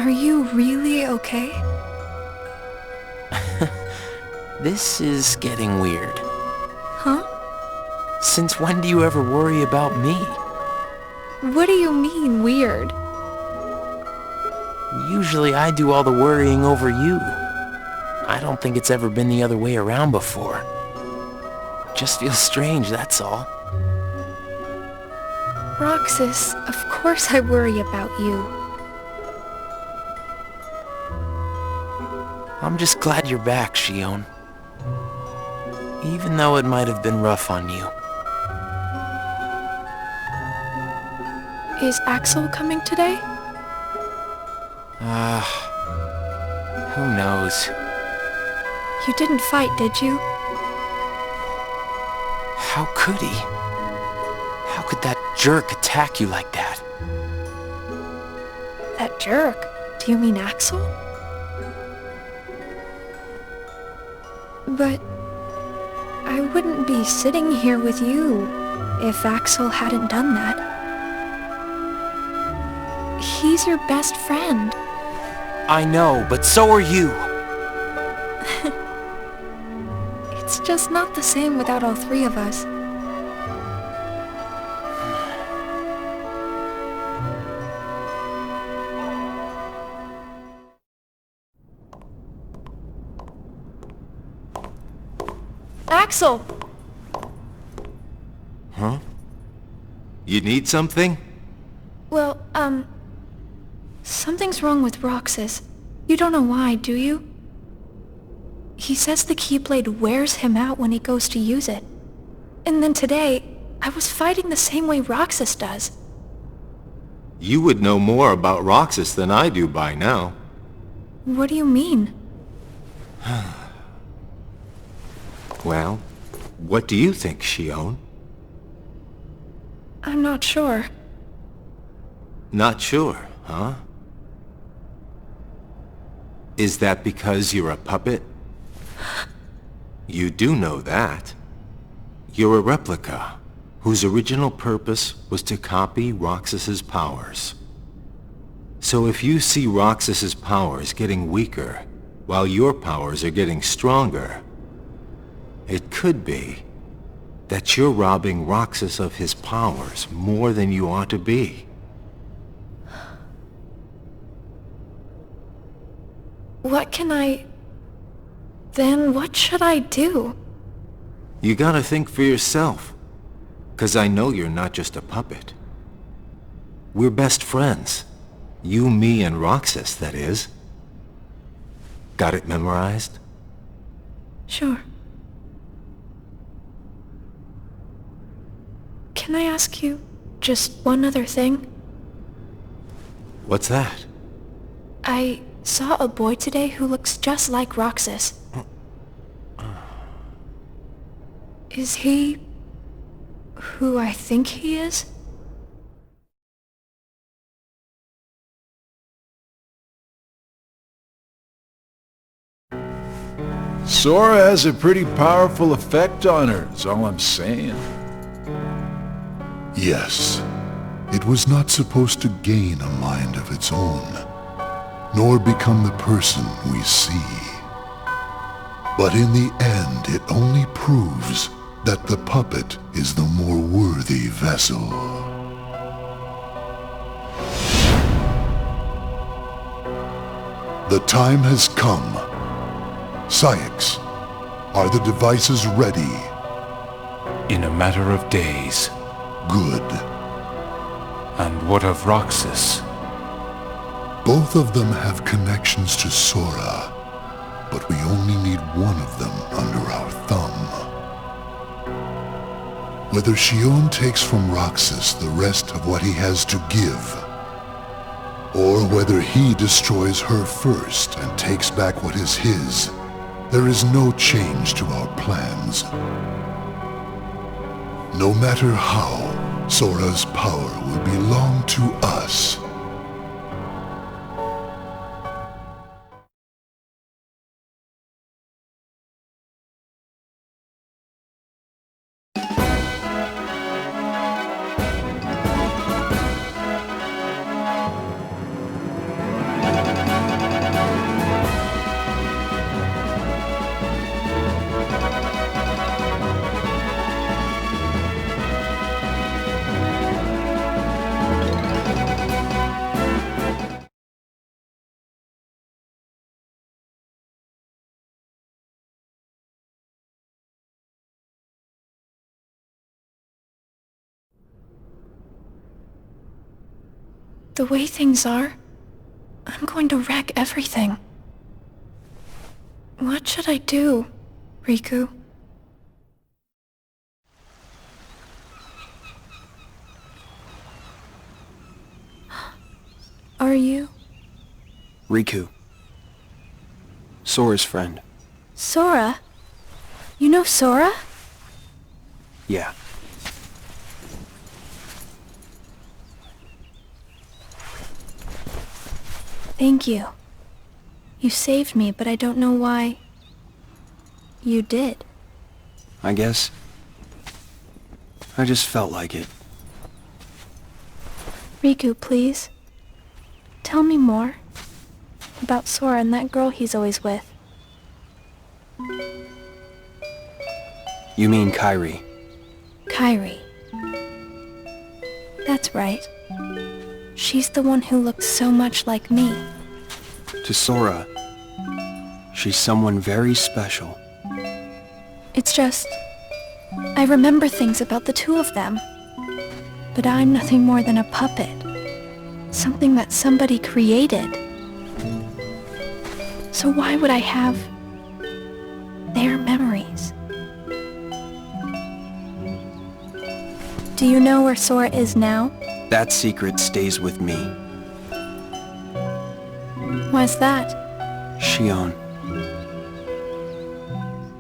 Are you really okay? This is getting weird. Huh? Since when do you ever worry about me? What do you mean, weird? Usually I do all the worrying over you. I don't think it's ever been the other way around before. Just feels strange, that's all. Roxas, of course I worry about you. I'm just glad you're back, Shion. Even though it might have been rough on you. Is Axel coming today? Who knows? You didn't fight, did you? How could he? How could that jerk attack you like that? That jerk? Do you mean Axel? But I wouldn't be sitting here with you if Axel hadn't done that. He's your best friend. I know, but so are you. It's just not the same without all three of us. Axel! Huh? You need something? Well, something's wrong with Roxas. You don't know why, do you? He says the Keyblade wears him out when he goes to use it. And then today, I was fighting the same way Roxas does. You would know more about Roxas than I do by now. What do you mean? Well, what do you think, Shion? I'm not sure. Not sure, huh? Is that because you're a puppet? You do know that. You're a replica, whose original purpose was to copy Roxas's powers. So if you see Roxas's powers getting weaker, while your powers are getting stronger, it could be that you're robbing Roxas of his powers more than you ought to be. Then what should I do? You gotta think for yourself, 'cause I know you're not just a puppet. We're best friends. You, me, and Roxas, that is. Got it memorized? Sure. Can I ask you just one other thing? What's that? I saw a boy today who looks just like Roxas. Is he who I think he is? Sora has a pretty powerful effect on her, is all I'm saying. Yes, it was not supposed to gain a mind of its own, nor become the person we see. But in the end, it only proves that the puppet is the more worthy vessel. The time has come. Syx, are the devices ready? In a matter of days. Good. And what of Roxas? Both of them have connections to Sora, but we only need one of them under our thumb. Whether Shion takes from Roxas the rest of what he has to give, or whether he destroys her first and takes back what is his, there is no change to our plans. No matter how, Sora's power will belong to us. The way things are, I'm going to wreck everything. What should I do, Riku? Are you? Riku. Sora's friend. Sora? You know Sora? Yeah. Thank you. You saved me, but I don't know why... you did. I guess. I just felt like it. Riku, please. Tell me more. About Sora and that girl he's always with. You mean Kairi? Kairi. That's right. She's the one who looks so much like me. To Sora, she's someone very special. It's just... I remember things about the two of them. But I'm nothing more than a puppet. Something that somebody created. So why would I have... their memories? Do you know where Sora is now? That secret stays with me. Why's that? Shion.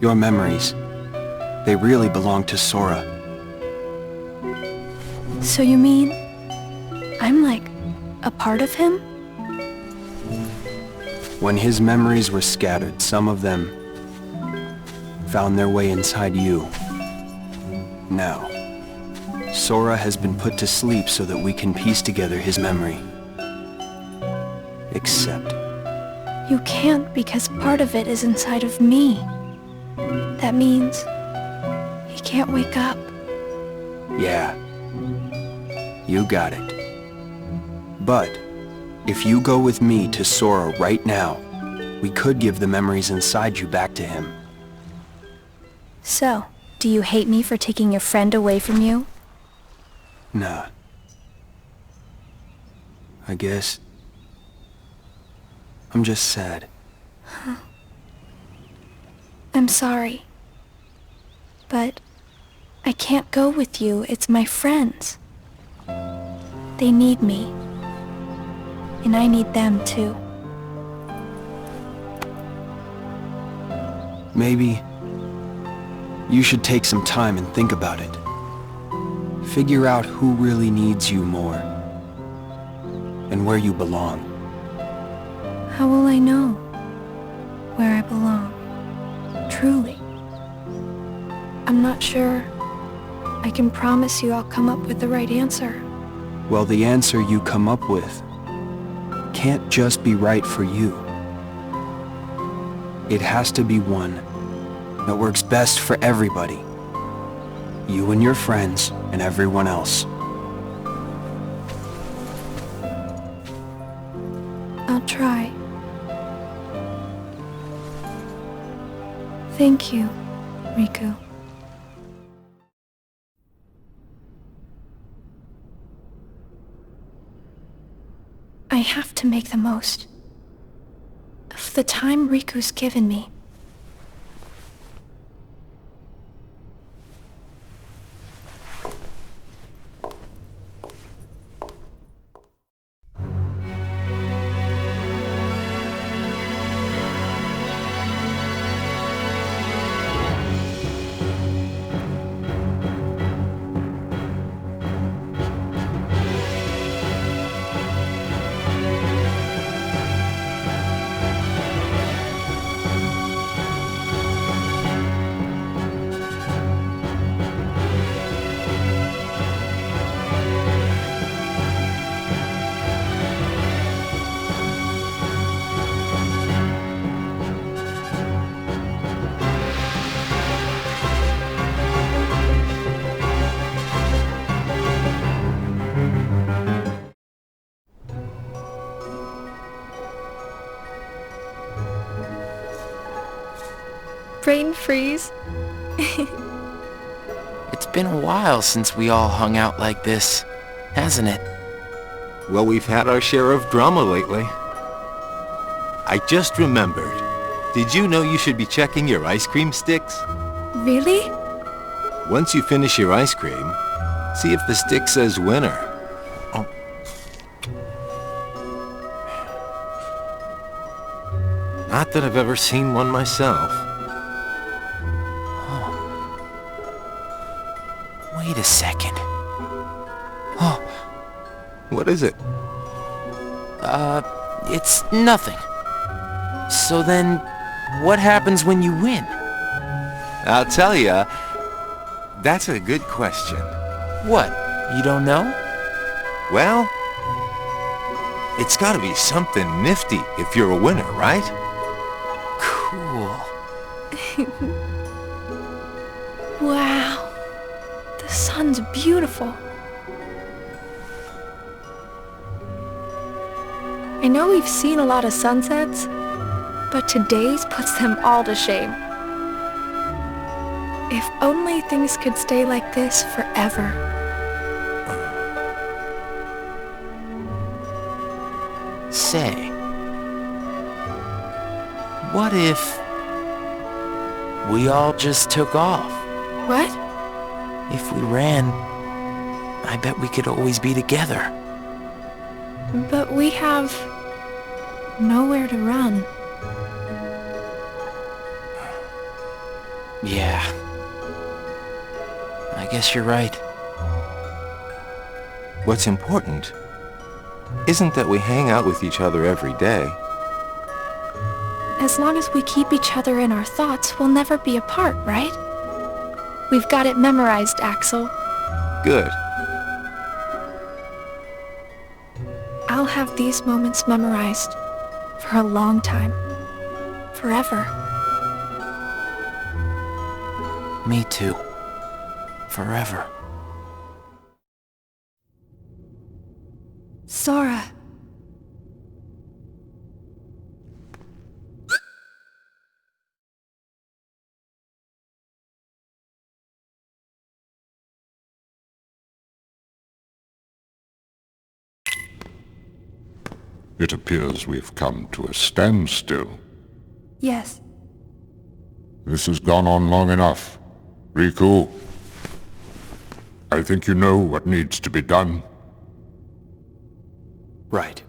Your memories, they really belong to Sora. So you mean... I'm like... a part of him? When his memories were scattered, some of them found their way inside you. Now, Sora has been put to sleep so that we can piece together his memory. Except... You can't because part of it is inside of me. That means... he can't wake up. yeah. You got it. But, if you go with me to Sora right now, we could give the memories inside you back to him. So, do you hate me for taking your friend away from you? Nah. I guess... I'm just sad. I'm sorry. But... I can't go with you, it's my friends. They need me. And I need them too. Maybe... you should take some time and think about it. Figure out who really needs you more. And where you belong. How will I know where I belong? Truly. I'm not sure I can promise you I'll come up with the right answer. Well, the answer you come up with can't just be right for you. It has to be one that works best for everybody. You and your friends and everyone else. I'll try. Thank you, Riku. I have to make the most of the time Riku's given me. Brain freeze. It's been a while since we all hung out like this, hasn't it? Well, we've had our share of drama lately. I just remembered. Did you know you should be checking your ice cream sticks? Really? Once you finish your ice cream, see if the stick says winner. Oh. Not that I've ever seen one myself. Wait a second. Oh. What is it? It's nothing. So then, what happens when you win? I'll tell ya. That's a good question. What? You don't know? Well, it's gotta be something nifty if you're a winner, right? Cool. Wow. The sun's beautiful. I know we've seen a lot of sunsets, but today's puts them all to shame. If only things could stay like this forever. Say, what if we all just took off? What? If we ran, I bet we could always be together. But we have nowhere to run. Yeah. I guess you're right. What's important isn't that we hang out with each other every day. As long as we keep each other in our thoughts, we'll never be apart, right? We've got it memorized, Axel. Good. I'll have these moments memorized for a long time. Forever. Me too. Forever. Sora. It appears we've come to a standstill. Yes. This has gone on long enough. Riku, I think you know what needs to be done. Right.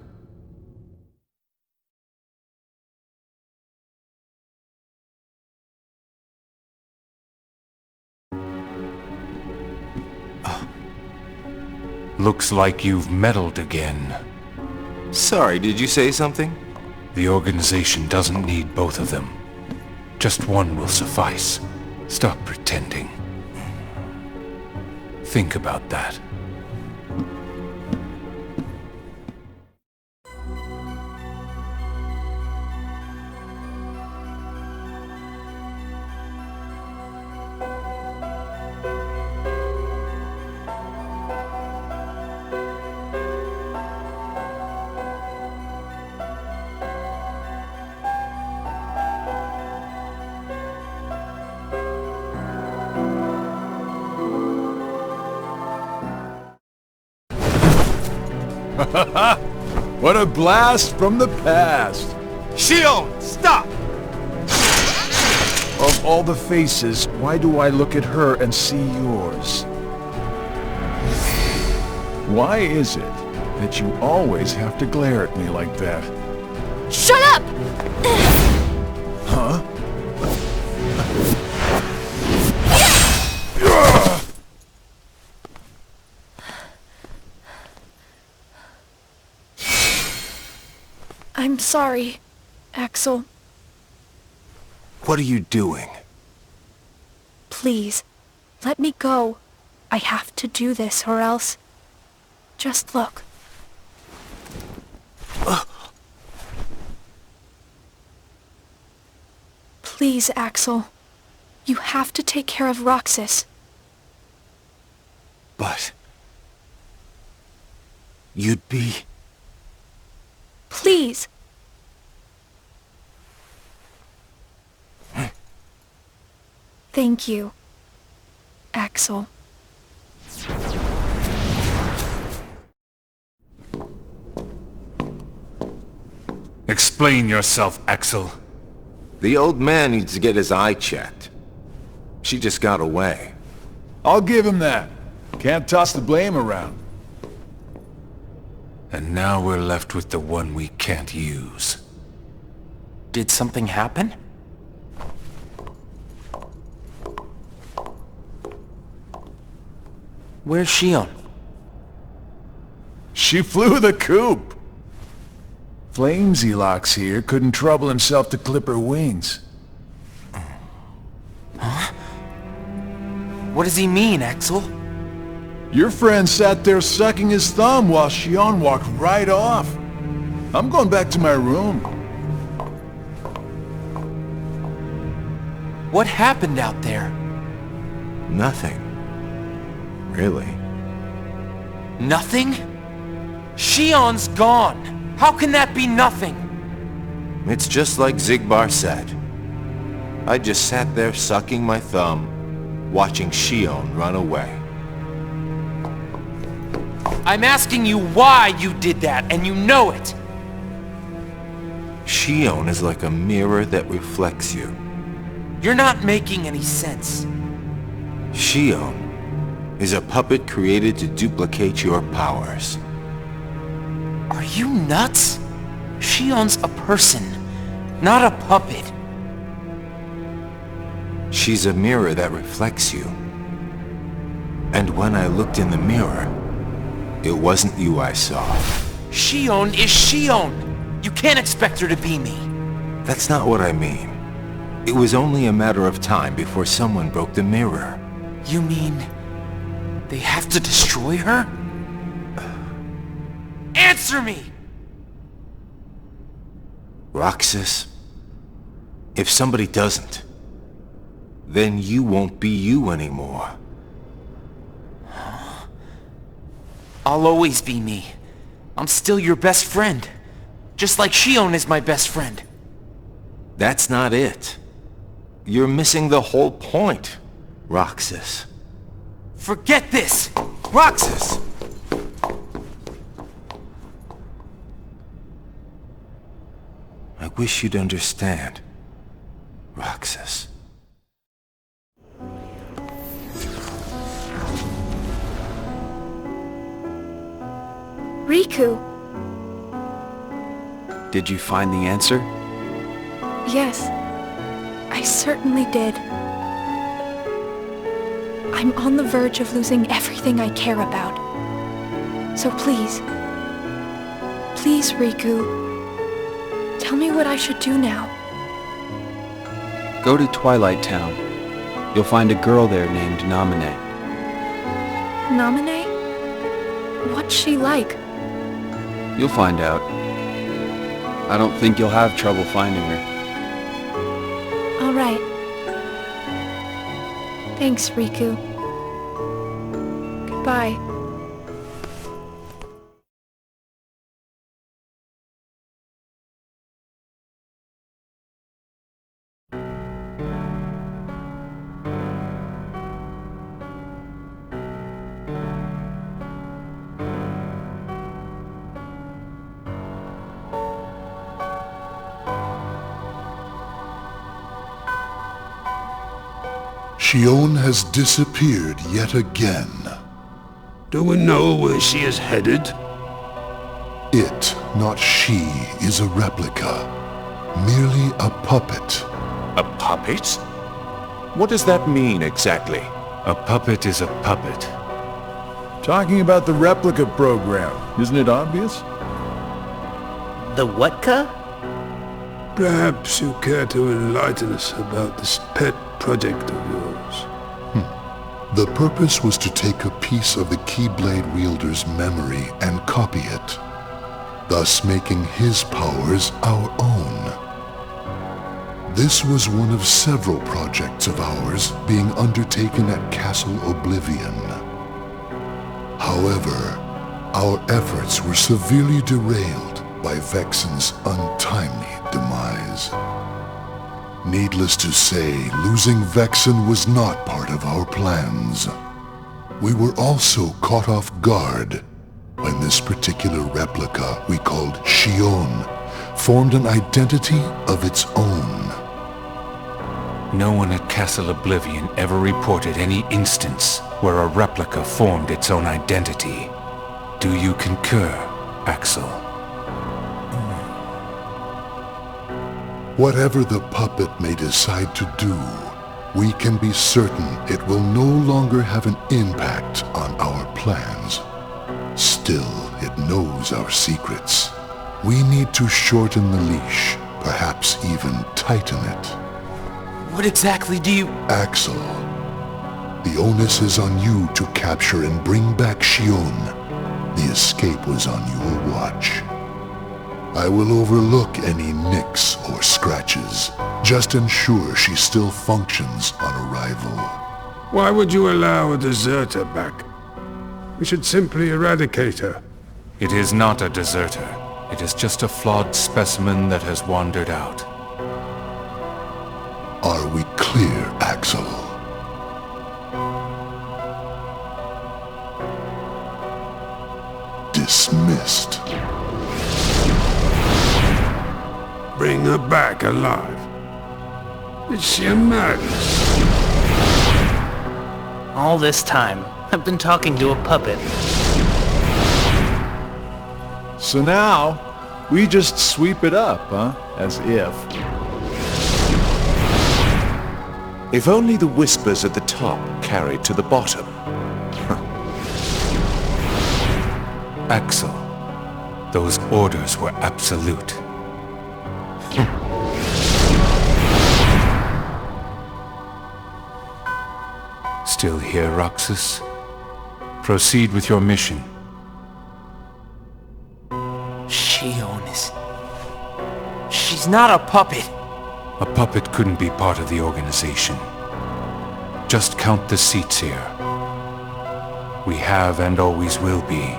Looks like you've meddled again. Sorry, did you say something? The organization doesn't need both of them. Just one will suffice. Stop pretending. Think about that. What a blast from the past! Shion, stop! Of all the faces, why do I look at her and see yours? Why is it that you always have to glare at me like that? Shut up! Huh? I'm sorry, Axel. What are you doing? Please, let me go. I have to do this or else... Just look. Please, Axel. You have to take care of Roxas. But... you'd be... Please. Thank you, Axel. Explain yourself, Axel. The old man needs to get his eye checked. She just got away. I'll give him that. Can't toss the blame around. And now we're left with the one we can't use. Did something happen? Where's Shion? She flew the coop. Flamesy Locks here couldn't trouble himself to clip her wings. What does he mean, Axel? Your friend sat there sucking his thumb while Shion walked right off. I'm going back to my room. What happened out there? Nothing. Really. Nothing? Shion's gone! How can that be nothing? It's just like Zigbar said. I just sat there sucking my thumb, watching Shion run away. I'm asking you why you did that, and you know it! Shion is like a mirror that reflects you. You're not making any sense. Shion is a puppet created to duplicate your powers. Are you nuts? Shion's a person, not a puppet. She's a mirror that reflects you. And when I looked in the mirror, it wasn't you I saw. Shion is Shion! You can't expect her to be me. That's not what I mean. It was only a matter of time before someone broke the mirror. You mean they have to destroy her? Answer me! Roxas, if somebody doesn't, then you won't be you anymore. I'll always be me. I'm still your best friend. Just like Shion is my best friend. That's not it. You're missing the whole point, Roxas. Forget this! Roxas! I wish you'd understand, Roxas. Riku. Did you find the answer? Yes, I certainly did. I'm on the verge of losing everything I care about. So please, please, Riku, tell me what I should do now. Go to Twilight Town. You'll find a girl there named Namine. Namine? What's she like? You'll find out. I don't think you'll have trouble finding her. All right. Thanks, Riku. Goodbye. Shion has disappeared yet again. Do we know where she is headed? It, not she, is a replica. Merely a puppet. A puppet? What does that mean exactly? A puppet is a puppet. Talking about the replica program, isn't it obvious? The what-ca? Perhaps you care to enlighten us about this pet project of yours. The purpose was to take a piece of the Keyblade wielder's memory and copy it, thus making his powers our own. This was one of several projects of ours being undertaken at Castle Oblivion. However, our efforts were severely derailed by Vexen's untimely demise. Needless to say, losing Vexen was not part of our plans. We were also caught off guard when this particular replica we called Shion formed an identity of its own. No one at Castle Oblivion ever reported any instance where a replica formed its own identity. Do you concur, Axel? Whatever the puppet may decide to do, we can be certain it will no longer have an impact on our plans. Still, it knows our secrets. We need to shorten the leash, perhaps even tighten it. What exactly do you... Axel, the onus is on you to capture and bring back Shion. The escape was on your watch. I will overlook any nicks or scratches. Just ensure she still functions on arrival. Why would you allow a deserter back? We should simply eradicate her. It is not a deserter. It is just a flawed specimen that has wandered out. Are we clear, Axel? Dismissed. Bring her back alive. Is she a madness? All this time, I've been talking to a puppet. So now, we just sweep it up, huh? As if. If only the whispers at the top carried to the bottom. Axel, those orders were absolute. Still here, Roxas? Proceed with your mission. Shion is... She's not a puppet. A puppet couldn't be part of the organization. Just count the seats here. We have and always will be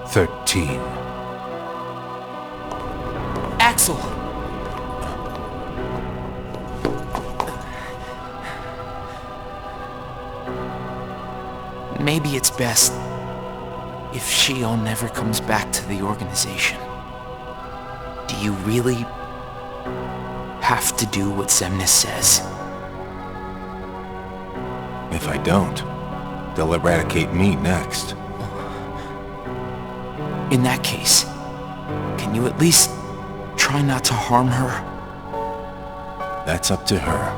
13. Axel! Maybe it's best if Shion never comes back to the organization. Do you really have to do what Xemnas says? If I don't, they'll eradicate me next. In that case, can you at least try not to harm her? That's up to her.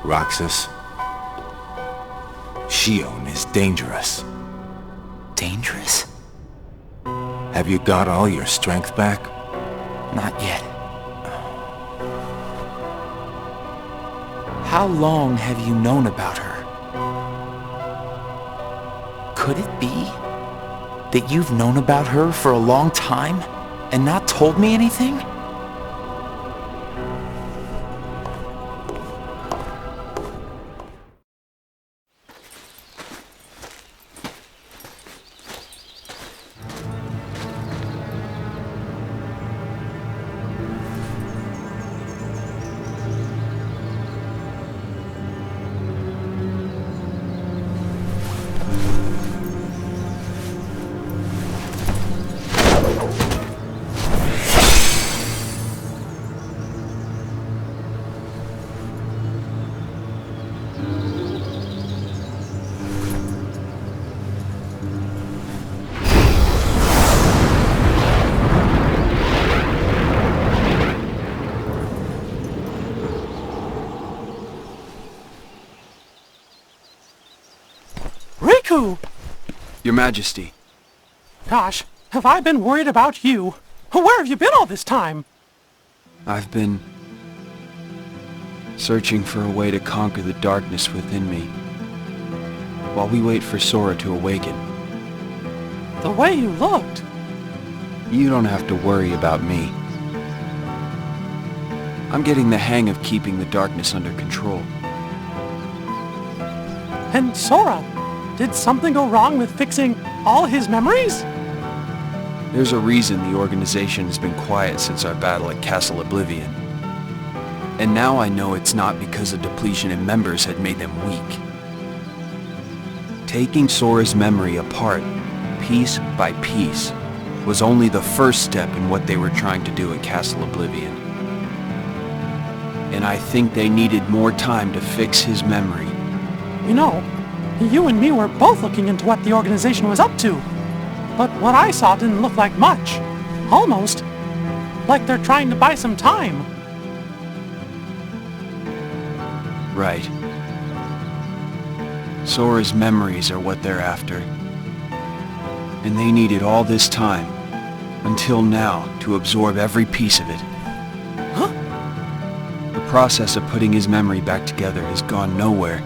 Roxas, Shion is dangerous. Dangerous? Have you got all your strength back? Not yet. How long have you known about her? Could it be that you've known about her for a long time and not told me anything? Your Majesty. Gosh, have I been worried about you? Where have you been all this time? I've been searching for a way to conquer the darkness within me, while we wait for Sora to awaken. The way you looked. You don't have to worry about me. I'm getting the hang of keeping the darkness under control. And Sora, did something go wrong with fixing all his memories? There's a reason the organization has been quiet since our battle at Castle Oblivion. And now I know it's not because a depletion in members had made them weak. Taking Sora's memory apart, piece by piece, was only the first step in what they were trying to do at Castle Oblivion. And I think they needed more time to fix his memory. You know, you and me were both looking into what the organization was up to. But what I saw didn't look like much. Almost like they're trying to buy some time. Right. Sora's memories are what they're after. And they needed all this time, until now, to absorb every piece of it. Huh? The process of putting his memory back together has gone nowhere.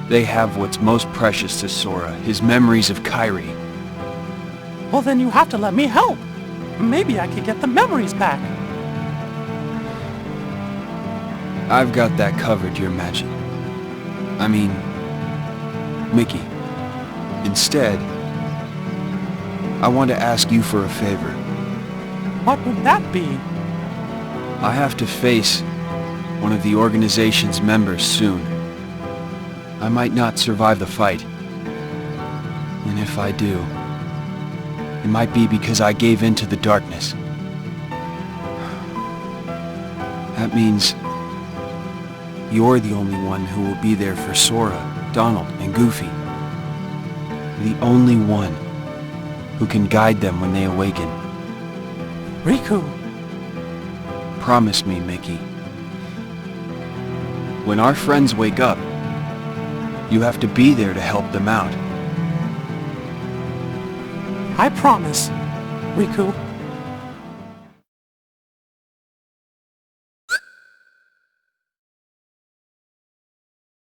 They have what's most precious to Sora, his memories of Kairi. Well, then you have to let me help. Maybe I could get the memories back. I've got that covered, your magic. I mean, Mickey. Instead, I want to ask you for a favor. What would that be? I have to face one of the organization's members soon. I might not survive the fight. And if I do, it might be because I gave in to the darkness. That means you're the only one who will be there for Sora, Donald, and Goofy. The only one who can guide them when they awaken. Riku. Promise me, Mickey. When our friends wake up, you have to be there to help them out. I promise, Riku.